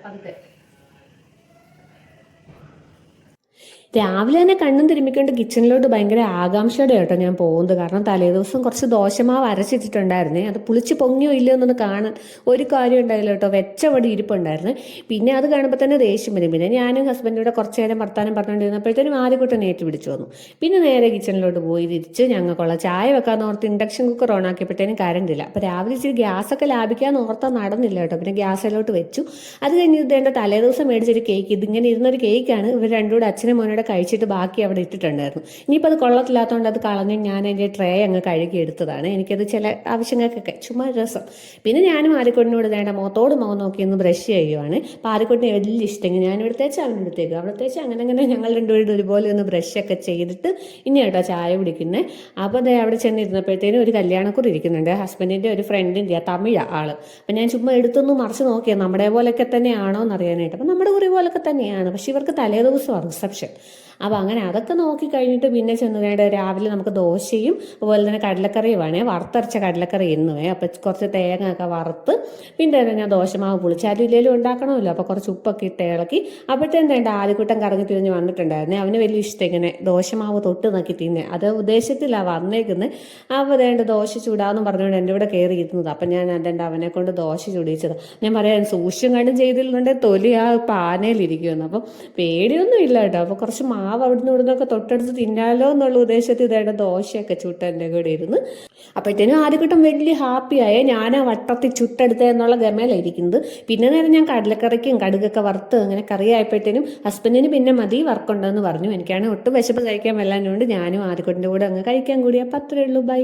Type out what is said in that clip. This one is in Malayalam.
പതുക്കെ. രാവിലെ തന്നെ കണ്ണും തിരുമ്മിക്കൊണ്ട് കിച്ചണിലോട്ട് ഭയങ്കര ആകാംക്ഷയോടെ കേട്ടോ ഞാൻ പോകുന്നത്. കാരണം തലേദിവസം കുറച്ച് ദോശമാവ് അരച്ചിട്ടിട്ടുണ്ടായിരുന്നേ, അത് പുളിച്ച് പൊങ്ങിയോ ഇല്ലയോ എന്നൊന്ന് കാണാൻ ഒരു കാര്യം ഉണ്ടായില്ല കേട്ടോ. വെച്ചപടി ഇരിപ്പുണ്ടായിരുന്നു. പിന്നെ അത് കാണുമ്പോൾ തന്നെ ദേഷ്യം വരും. പിന്നെ ഞാനും ഹസ്ബൻഡിലൂടെ കുറച്ച് നേരം വർത്താനം പറഞ്ഞുകൊണ്ടിരുന്നപ്പോഴത്തേനും ആദ്യക്കൂട്ടം നേറ്റ് പിടിച്ചു വന്നു. പിന്നെ നേരെ കിച്ചണിലോട്ട് പോയി തിരിച്ച് ഞങ്ങൾക്കുള്ള ചായ വെക്കാന്ന് ഓർത്ത് ഇൻഡക്ഷൻ കുക്കർ ഓൺ ആക്കിയപ്പോഴത്തേനും കറണ്ട് ഇല്ല. അപ്പോൾ രാവിലെ ഇച്ചിരി ഗ്യാസൊക്കെ ലാഭിക്കാന്ന് ഓർത്താൽ നടന്നില്ല കേട്ടോ. പിന്നെ ഗ്യാസിലോട്ട് വെച്ചു. അത് കഴിഞ്ഞ് ഇതേണ്ട തലേദിവസം മേടിച്ചൊരു കേക്ക്, ഇതിങ്ങനെ ഇരുന്നൊരു കേക്കാണ്. ഇവർ രണ്ടുകൂടെ അച്ഛനും മോനോടെ കഴിച്ചിട്ട് ബാക്കി അവിടെ ഇട്ടിട്ടുണ്ടായിരുന്നു. ഇനിയിപ്പോൾ അത് കൊള്ളത്തില്ലാത്തതുകൊണ്ട് അത് കളഞ്ഞ് ഞാൻ അതിൻ്റെ ട്രേ അങ്ങ് കഴുകി എടുത്തതാണ്. എനിക്കത് ചില ആവശ്യങ്ങൾക്കൊക്കെ ചുമ്മാ രസം. പിന്നെ ഞാനും ആര്യക്കൊടിനോട് വേണ്ട മുഖത്തോട് മുഖം നോക്കി ഒന്ന് ബ്രഷ് ചെയ്യുവാണ്. അപ്പോൾ ആര്യക്കൊടിന് വലിയ ഇഷ്ടമെങ്കിൽ ഞാൻ ഇവിടുത്തേച്ച് അവനെടുത്തേക്ക് അവിടത്തേച്ച് അങ്ങനെ ഞങ്ങൾ രണ്ടുപേരും ഒരുപോലെ ഒന്ന് ബ്രഷൊക്കെ ചെയ്തിട്ട് ഇനി കേട്ടോ ചായ പിടിക്കുന്നത്. അപ്പോൾ അതേ അവിടെ ചെന്നിരുന്നപ്പോഴത്തേനും ഒരു കല്യാണക്കുറി ഇരിക്കുന്നുണ്ട്. ഹസ്ബൻഡിൻ്റെ ഒരു ഫ്രണ്ടിൻ്റെ തമിഴ് ആള്. അപ്പം ഞാൻ ചുമ്മാ എടുത്തൊന്ന് മറിച്ച് നോക്കിയാൽ നമ്മുടെ പോലെയൊക്കെ തന്നെയാണോ എന്ന് അറിയാനായിട്ട്. അപ്പം നമ്മുടെ കുറി പോലൊക്കെ തന്നെയാണ്, പക്ഷെ ഇവർക്ക് തലേ ദിവസമാണ് റിസപ്ഷൻ. അപ്പോൾ അങ്ങനെ അതൊക്കെ നോക്കി കഴിഞ്ഞിട്ട് പിന്നെ ചെന്നതേണ്ട രാവിലെ നമുക്ക് ദോശയും അതുപോലെ തന്നെ കടലക്കറിയുമാണ്. വറുത്തരച്ച കടലക്കറി എന്നുവേ. അപ്പോൾ കുറച്ച് തേങ്ങ ഒക്കെ വറുത്ത് പിന്നെ ഞാൻ ദോശമാവ് പുളിച്ചാലും ഇല്ലേലും ഉണ്ടാക്കണമല്ലോ. അപ്പോൾ കുറച്ച് ഉപ്പൊക്കെ ഇട്ട് ഇളക്കി അപ്പോഴത്തേനും വേണ്ട ആദ്യക്കൂട്ടം കറങ്ങി തിരിഞ്ഞ് വന്നിട്ടുണ്ടായിരുന്നേ. അവന് വലിയ ഇഷ്ടം ഇങ്ങനെ ദോശമാവ് തൊട്ട് നോക്കി തിന്നെ. അത് ഉദ്ദേശത്തിലാണ് വന്നേക്കുന്നത്. അപ്പോൾ വേണ്ട ദോശ ചൂടാന്ന് പറഞ്ഞുകൊണ്ട് എൻ്റെ കൂടെ കയറി ഇരുന്നത്. അപ്പം ഞാൻ എൻ്റെ അവനെ കൊണ്ട് ദോശ ചുടിച്ചത്. ഞാൻ പറയാൻ സൂക്ഷ്യം കണ്ടും ചെയ്തിട്ടുണ്ട്, തൊലി ആ പാനയിലിരിക്കുമെന്ന്. അപ്പം പേടിയൊന്നും ഇല്ല കേട്ടോ. അപ്പോൾ കുറച്ച് മാവ് അവിടുന്ന് ഇവിടുന്നൊക്കെ തൊട്ടടുത്ത് തിന്നാലോ എന്നുള്ള ഉദ്ദേശത്തിൽ ഇതേടെ ദോശയൊക്കെ ചുട്ട എൻ്റെ കൂടെ ഇരുന്ന്. അപ്പോഴത്തേനും ആദ്യഘട്ടം വലിയ ഹാപ്പിയായേ. ഞാൻ ആ വട്ടത്തിൽ ചുട്ടെടുത്ത എന്നുള്ള ഗമയിലിരിക്കുന്നത്. പിന്നെ നേരം ഞാൻ കടലക്കറിക്കും കടുകൊക്കെ വറുത്ത് അങ്ങനെ കറിയായപ്പോഴത്തേനും ഹസ്ബൻഡിന് പിന്നെ മതി വർക്കുണ്ടെന്ന് പറഞ്ഞു. എനിക്കാണെങ്കിൽ ഒട്ടും വിശപ്പ് കഴിക്കാൻ വല്ലാഞ്ഞുകൊണ്ട് ഞാനും ആദ്യഘട്ടൻ്റെ കൂടെ അങ്ങ് കഴിക്കാൻ കൂടി. അപ്പം അത്രയേ ഉള്ളൂ. ബൈ.